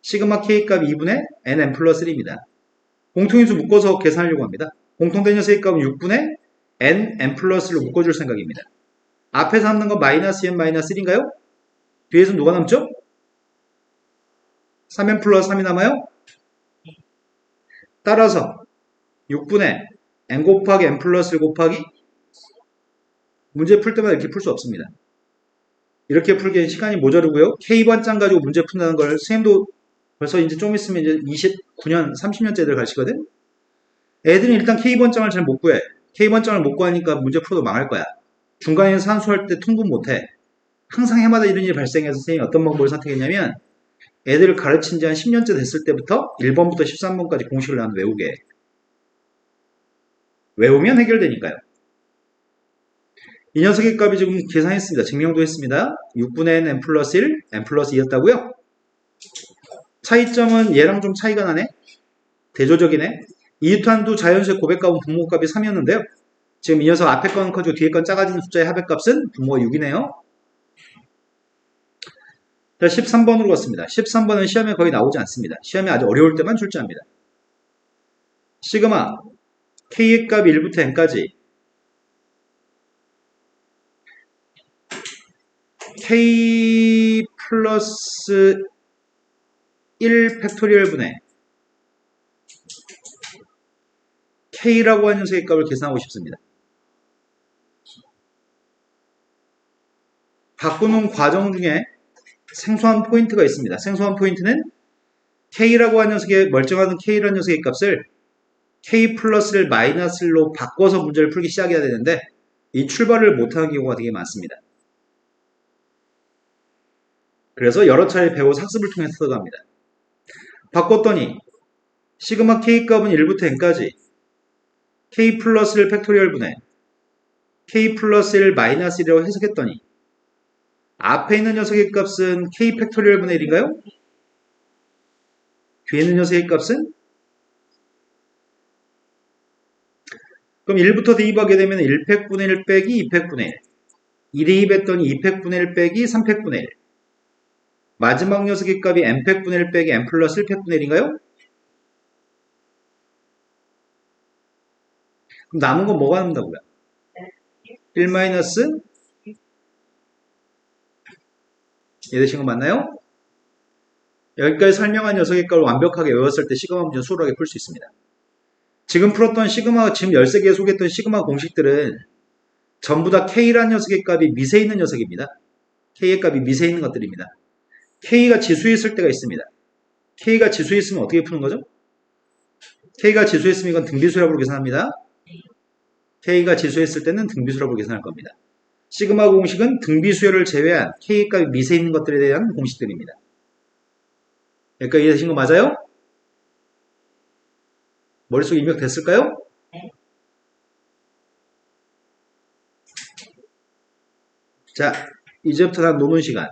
시그마 K 값이 2분의 NN 플러스 1입니다. 공통인수 묶어서 계산하려고 합니다. 공통된 녀석의 값은 6분의 NN 플러스를 묶어줄 생각입니다. 앞에서 남는 건 마이너스 N 마이너스 1인가요? 뒤에서 누가 남죠? 3N 플러스 3이 남아요? 따라서 6분의 N 곱하기 N 플러스 1 곱하기 문제 풀 때마다 이렇게 풀 수 없습니다. 이렇게 풀기에 시간이 모자르고요. K번장 가지고 문제 푼다는 걸 선생님도 벌써 이제 좀 있으면 이제 29년, 30년째 애들 가시거든? 애들은 일단 K번장을 잘 못 구해. K번장을 못 구하니까 문제 풀어도 망할 거야. 중간에 산수할 때 통분 못 해. 항상 해마다 이런 일이 발생해서 선생님이 어떤 방법을 선택했냐면 애들을 가르친 지 한 10년째 됐을 때부터 1번부터 13번까지 공식을 나는 외우게 해. 외우면 해결되니까요. 이 녀석의 값이 지금 계산했습니다. 증명도 했습니다. 6분의 n 플러스 1, n 플러스 2였다고요? 차이점은 얘랑 좀 차이가 나네? 대조적이네? 이유탄두 자연수의 고백값은 분모값이 3이었는데요. 지금 이 녀석 앞에 건 커지고 뒤에 건 작아지는 숫자의 합의값은 분모가 6이네요. 자, 13번으로 갔습니다. 13번은 시험에 거의 나오지 않습니다. 시험에 아주 어려울 때만 출제합니다. 시그마 K의 값이 1부터 N까지 K 플러스 1 팩토리얼 분의 K라고 하는 녀석의 값을 계산하고 싶습니다. 바꾸는 과정 중에 생소한 포인트가 있습니다. 생소한 포인트는 K라고 하는 녀석의 멀쩡한 K라는 녀석의 값을 K 플러스를 마이너스 1로 바꿔서 문제를 풀기 시작해야 되는데 이 출발을 못하는 경우가 되게 많습니다. 그래서 여러 차례 배워서 학습을 통해서 써갑니다. 바꿨더니 시그마 K 값은 1부터 N까지 K 플러스 1 팩토리얼 분의 K 플러스 1 마이너스 1이라고 해석했더니 앞에 있는 녀석의 값은 K 팩토리얼 분의 1인가요? 뒤에 있는 녀석의 값은? 그럼 1부터 대입하게 되면 1팩분의 1 빼기 2팩분의 1 2대입했더니 2팩분의 1 빼기 3팩분의 1 마지막 녀석의 값이 n팩분의 1 빼기 n 플러스 1팩분의 1인가요? 그럼 남은 건 뭐가 남는다고요? 1 마이너스 이해되신 거 맞나요? 여기까지 설명한 녀석의 값을 완벽하게 외웠을 때 시그마 문제는 수월하게 풀 수 있습니다. 지금 풀었던 시그마, 지금 13개 소개했던 시그마 공식들은 전부 다 K라는 녀석의 값이 미세 있는 녀석입니다. K의 값이 미세 있는 것들입니다. K가 지수에 있을 때가 있습니다. K가 지수에 있으면 어떻게 푸는 거죠? K가 지수에 있으면 이건 등비수랍으로 계산합니다. K가 지수에 있을 때는 등비수랍으로 계산할 겁니다. 시그마 공식은 등비수열을 제외한 K의 값이 미세 있는 것들에 대한 공식들입니다. 여기까지 이해되신 거 맞아요? 머릿속에 입력됐을까요? 네. 자, 이제부터 다 노는 시간.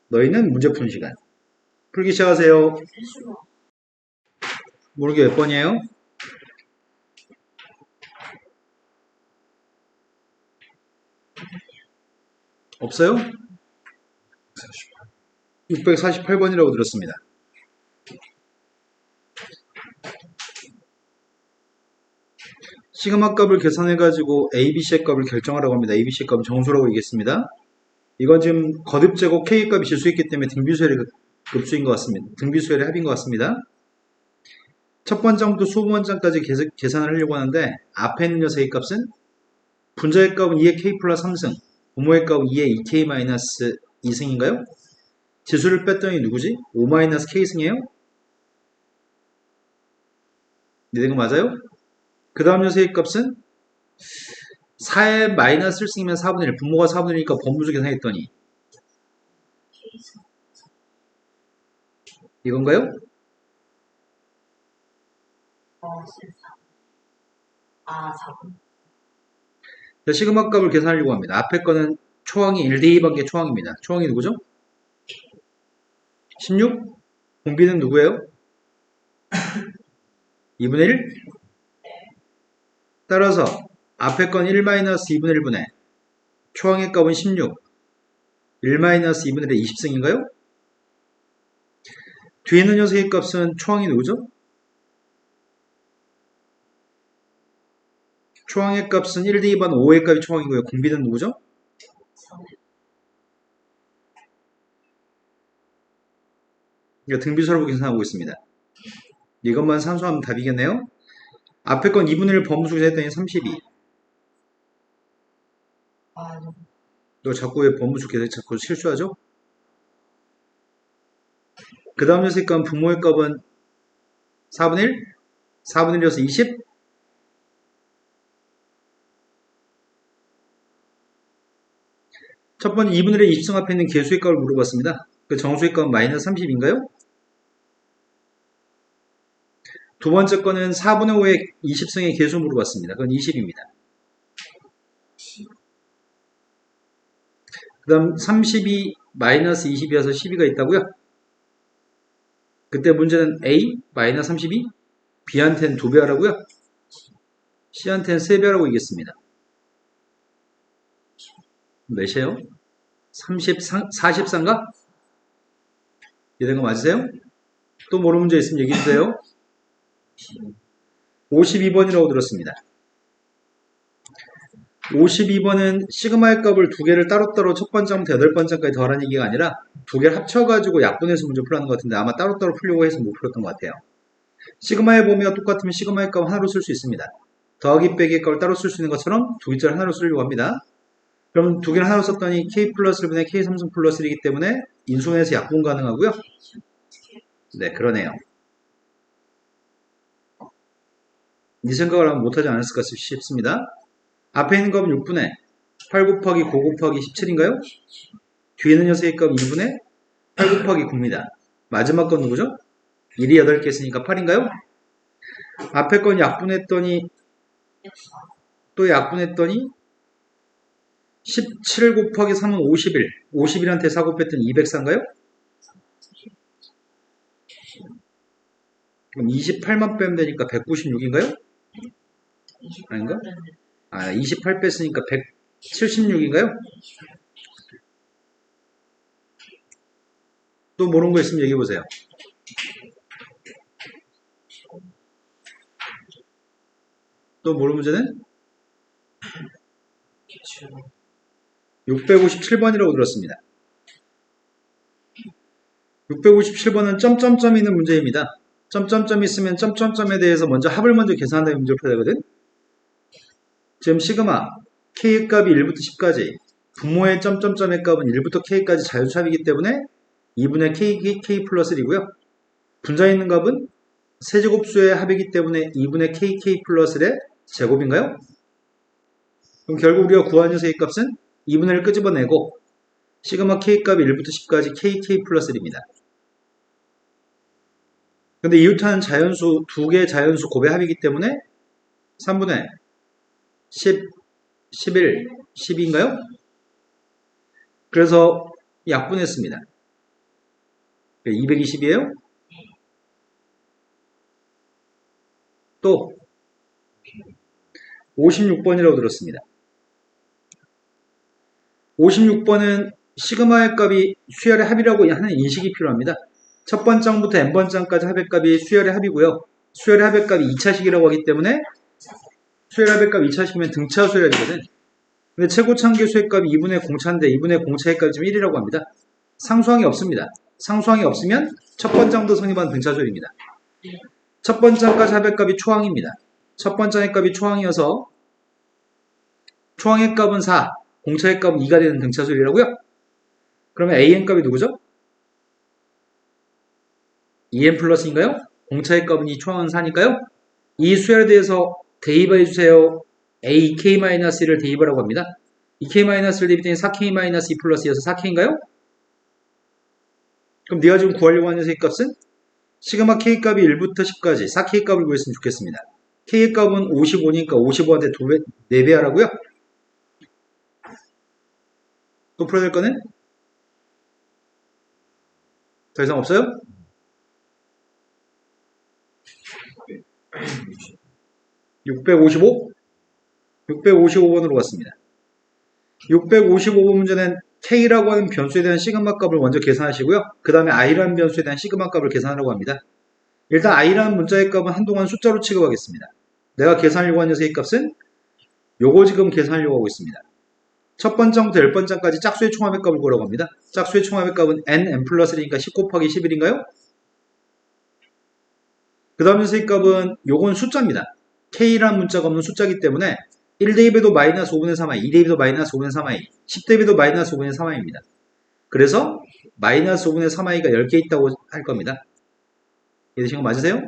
너희는 문제 푸는 시간. 풀기 시작하세요. 모르게 몇 번이에요? 없어요? 648번이라고 들었습니다. 시그마 값을 계산해가지고 ABC의 값을 결정하라고 합니다. ABC의 값은 정수라고 얘기했습니다. 이건 지금 거듭제곱 K 값이 질수있기 때문에 등비수열의 급수인 것 같습니다. 등비수열의 합인 것 같습니다. 첫 번째부터 수번째까지 계산을 하려고 하는데 앞에 있는 녀석의 값은 분자의 값은 2의 K 플러스 3승, 부모의 값은 2의 2K 마이너스 2승인가요? 지수를 뺐더니 누구지? 5 마이너스 K승이에요? 이해된 거 맞아요? 그 다음 녀석의 값은 4의 마이너스 1승이면 4분의 1, 분모가 4분의 1이니까 번분수 계산했더니 이건가요? 아, 4분. 자, 시그마 값을 계산하려고 합니다. 앞에 거는 초항이 1대2 반개 초항입니다. 초항이 누구죠? 16? 공비는 누구예요? 2분의 1? 따라서 앞에 건 1-2분의 1분의 초항의 값은 16 1-2분의 1의 20승인가요? 뒤에 있는 녀석의 값은 초항이 누구죠? 초항의 값은 1 더하기 2번 5의 값이 초항이고요. 공비는 누구죠? 3. 이거 등비수로 계산하고 있습니다. 이것만 산수하면 답이겠네요. 앞에 건 2분의 1 범수 했더니 32. 아, 너 자꾸 왜 범수 계산 자꾸 실수하죠? 그 다음 녀석의 값은 분모의 값은 4분의 1? 4분의 1이어서 20? 첫 번째 2분의 1의 20승 앞에 있는 개수의 값을 물어봤습니다. 그 정수의 값은 마이너스 30인가요? 두 번째 거는 4분의 5의 20승의 개수 물어봤습니다. 그건 20입니다. 그 다음 32 마이너스 20이어서 12가 있다고요? 그때 문제는 A 마이너스 32 B한테는 2배 하라고요? C한테는 3배 하라고 이겼습니다. 몇이에요? 44인가? 이해된 거 맞으세요? 또 모르는 문제 있으면 얘기해주세요. 52번이라고 들었습니다. 52번은 시그마의 값을 두 개를 따로따로 첫 번째부터 8번째까지 더하라는 얘기가 아니라 두 개를 합쳐가지고 약분해서 문제 풀라는 것 같은데 아마 따로따로 풀려고 해서 못 풀었던 것 같아요. 시그마의 범위가 똑같으면 시그마의 값 하나로 쓸 수 있습니다. 더하기 빼기의 값을 따로 쓸 수 있는 것처럼 두 개짜리 하나로 쓰려고 합니다. 그럼 두 개를 하나로 썼더니 k 플러스 1분의 k 3승 플러스 1이기 때문에 인수분해에서 약분 가능하고요. 네, 그러네요. 이 생각을 하면 못하지 않았을까 싶습니다. 앞에 있는 값은 6분의 8 곱하기 9 곱하기 17인가요? 뒤에 있는 녀석의 값은 2분의 8 곱하기 9입니다. 마지막 건 누구죠? 1이 8개 있으니까 8인가요? 앞에 건 약분했더니 또 약분했더니 17 곱하기 3은 51. 51한테 4 곱했더니 204인가요? 그럼 28만 빼면 되니까 196인가요? 아닌가? 28 뺐으니까 176인가요? 또 모르는 거 있으면 얘기해보세요. 또 모르는 문제는? 657번이라고 들었습니다. 657번은 점점점이 있는 문제입니다. 점점점이 있으면 점점점에 대해서 먼저 합을 먼저 계산한 다음에 문제를 풀어야 되거든. 지금 시그마 K의 값이 1부터 10까지 분모의 점점점의 값은 1부터 K까지 자연수합이기 때문에 2분의 K 플러스 1이고요. 분자에 있는 값은 세제곱수의 합이기 때문에 2분의 KK 플러스 1의 제곱인가요? 그럼 결국 우리가 구한 녀석의 값은 2분의 1 끄집어내고 시그마 K 값이 1부터 10까지 KK 플러스 1입니다. 근데 이웃하는 자연수, 두 개의 자연수 곱의 합이기 때문에 3분의 10, 11, 12인가요? 그래서 약분했습니다. 220이에요? 또 56번이라고 들었습니다. 56번은 시그마의 값이 수열의 합이라고 하는 인식이 필요합니다. 첫 번장부터 n번장까지 합의 값이 수열의 합이고요. 수열의 합의 값이 2차식이라고 하기 때문에 수열의 합의 값이 2차식이면 등차 수열의 합이거든. 근데 최고차항계수의 값이 2분의 공차인데 2분의 공차의 값이 지금 1이라고 합니다. 상수항이 없습니다. 상수항이 없으면 첫 번장부터 성립한 등차 수열입니다. 첫 번장까지 합의 값이 초항입니다. 첫 번장의 값이 초항이어서 초항의 값은 4, 공차의 값은 2가 되는 등차 수열이라고요? 그러면 an 값이 누구죠? 2n 플러스인가요? 공차의 값은 2, 초항은 4니까요? 이 수열에 대해서 대입을 해주세요. ak-1을 대입하라고 합니다. 2k-1을 대입했더니 4k-2 플러스 2여서 4k인가요? 그럼 네가 지금 구하려고 하는 녀석의 값은 시그마 k 값이 1부터 10까지 4k 값을 구했으면 좋겠습니다. k의 값은 55니까 55한테 4배 하라고요? 또 풀어야 될 거는? 더 이상 없어요? 655? 655번으로 갔습니다. 655번 문제는 K라고 하는 변수에 대한 시그마 값을 먼저 계산하시고요. 그 다음에 I라는 변수에 대한 시그마 값을 계산하라고 합니다. 일단 I라는 문자의 값은 한동안 숫자로 취급하겠습니다. 내가 계산하려고 하는 녀석의 값은 요거 지금 계산하려고 하고 있습니다. 첫 번째부터 10번째까지 짝수의 총합의 값을 구하라고 합니다. 짝수의 총합의 값은 n 플러스 1이니까 10 곱하기 11인가요? 그 다음 녀석의 값은 요건 숫자입니다. K라는 문자가 없는 숫자이기 때문에 1대입에도 마이너스 5분의 3i, 2대입에도 마이너스 5분의 3i, 10대입에도 마이너스 5분의 3i입니다. 그래서 마이너스 5분의 3i가 10개 있다고 할 겁니다. 이해되신 거 맞으세요?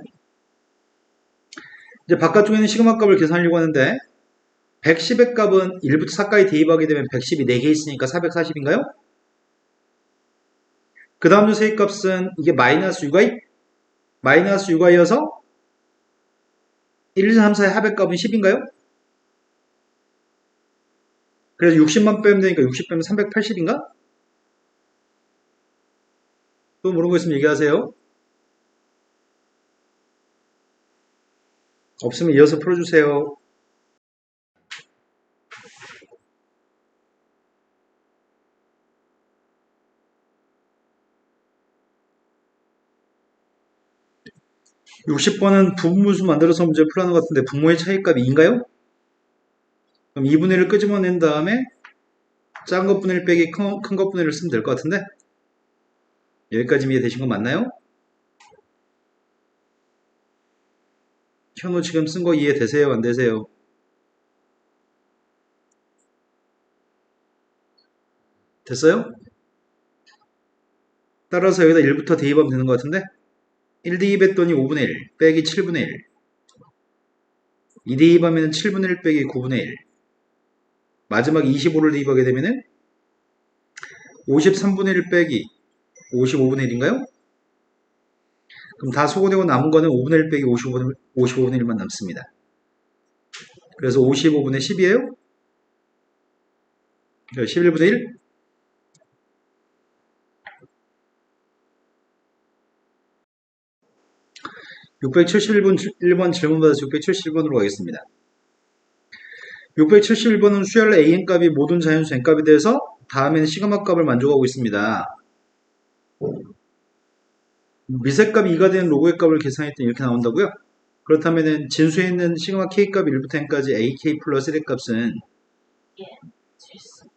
이제 바깥쪽에는 시그마 값을 계산하려고 하는데 110의 값은 1부터 4까지 대입하게 되면 110이 4개 있으니까 440인가요? 그 다음 녀석의 값은 이게 마이너스 6i? 마이너스 6i여서 1, 2, 3, 4의 합의 값은 10인가요? 그래서 60만 빼면 되니까 60 빼면 380인가? 또 모르는 거 있으면 얘기하세요. 없으면 이어서 풀어주세요. (60번은) 부분분수 만들어서 문제 풀어하는 것 같은데 분모의 차이값이 2인가요? 그럼 2분의 1을 끄집어낸 다음에 작은 것분의 1 빼기 큰 것분의 1을 쓰면 될 것 같은데 여기까지 이해되신 거 맞나요? 현우 지금 쓴 거 이해되세요? 안 되세요? 됐어요? 따라서 여기다 1부터 대입하면 되는 것 같은데 1 대입했더니 5분의 1 빼기 7분의 1 2 대입하면 7분의 1 빼기 9분의 1 마지막 25를 대입하게 되면은 53분의 1 빼기 55분의 1인가요? 그럼 다 소거되고 남은 거는 5분의 1 빼기 55분의 1만 남습니다. 그래서 55분의 10이에요? 11분의 1? (671번) 질문 받아서 671번으로 가겠습니다. 671번은 수열 AN값이 모든 자연수 N값이 돼서 다음에는 시그마 값을 만족하고 있습니다. 미세값 2가 되는 로그의 값을 계산했더니 이렇게 나온다고요? 그렇다면 진수에 있는 시그마 K값 1부터 N까지 AK 플러스 1의 값은 예, 실수.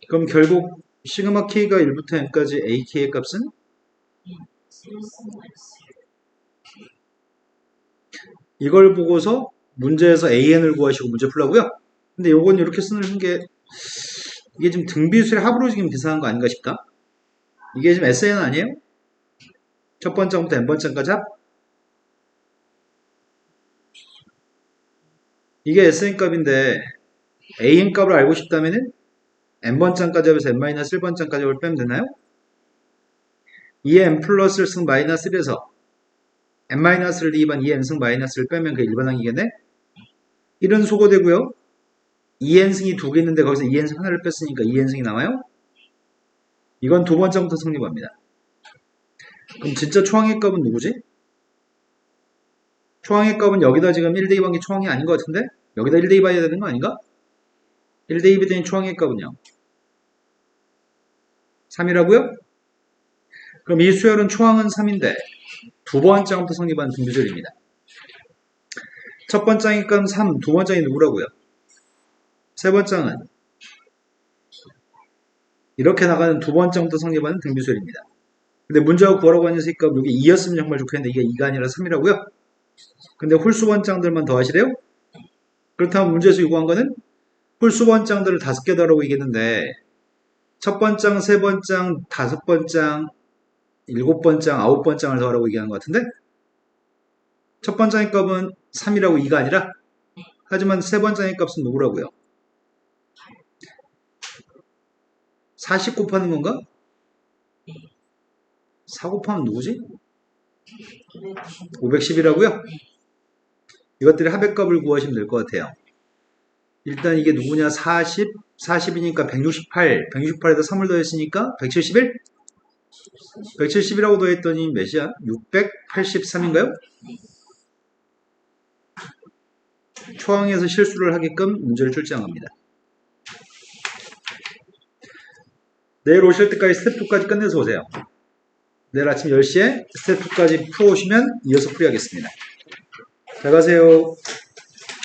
그럼 결국 시그마 K가 1부터 N까지 AK의 값은 예, 실수. 이걸 보고서 문제에서 AN을 구하시고 문제 풀라고요? 근데 요건 이렇게 쓰는 게 이게 지금 등비수의 합으로 지금 계산한 거 아닌가 싶다. 이게 지금 SN 아니에요? 첫 번째부터 N번째까지 합? 이게 SN 값인데 AN 값을 알고 싶다면은 N번째까지 합해서 N-1번째까지 합을 빼면 되나요? 2의 N 플러스를 승 마이너스 1에서 N-를 대입한 2N 승 마이너스를 빼면 그게 일반항이겠네? 1은 소거되고요. 2N승이 2개 있는데 거기서 2N승 하나를 뺐으니까 2N승이 남아요? 이건 두 번째부터 성립합니다. 그럼 진짜 초항의 값은 누구지? 초항의 값은 여기다 지금 1 대입한 게 초항이 아닌 것 같은데? 여기다 1 대입해야 되는 거 아닌가? 1 대입했더니 초항의 값은요? 3이라고요? 그럼 이 수열은 초항은 3인데 두 번째부터 성립한 등비수열입니다. 첫 번째의 값은 3, 두 번째이 누구라고요? 세 번째는 이렇게 나가는 두 번째부터 성립하는 등비수열입니다. 근데 문제가 구하라고 하는 녀석이 값 여기 2였으면 정말 좋겠는데 이게 2가 아니라 3이라고요? 근데 홀수 번장들만 더하시래요? 그렇다면 문제에서 요구한 거는 홀수 번장들을 5개 더하라고 얘기했는데 첫 번장, 세 번장, 5번장, 7번장, 9번장을 더하라고 얘기하는 것 같은데 첫 번장의 값은 3이라고 2가 아니라 하지만 세 번장의 값은 누구라고요? 40 곱하는 건가? 4 곱하면 누구지? 510이라고요? 이것들의 합의값을 구하시면 될 것 같아요. 일단 이게 누구냐? 40, 40이니까 168, 168에다 3을 더했으니까 171? 170이라고 더했더니 몇이야? 683인가요? 초항에서 실수를 하게끔 문제를 출제한 겁니다. 내일 오실 때까지 스텝 2까지 끝내서 오세요. 내일 아침 10시에 스텝 2까지 풀어오시면 이어서 풀이하겠습니다. 잘 가세요.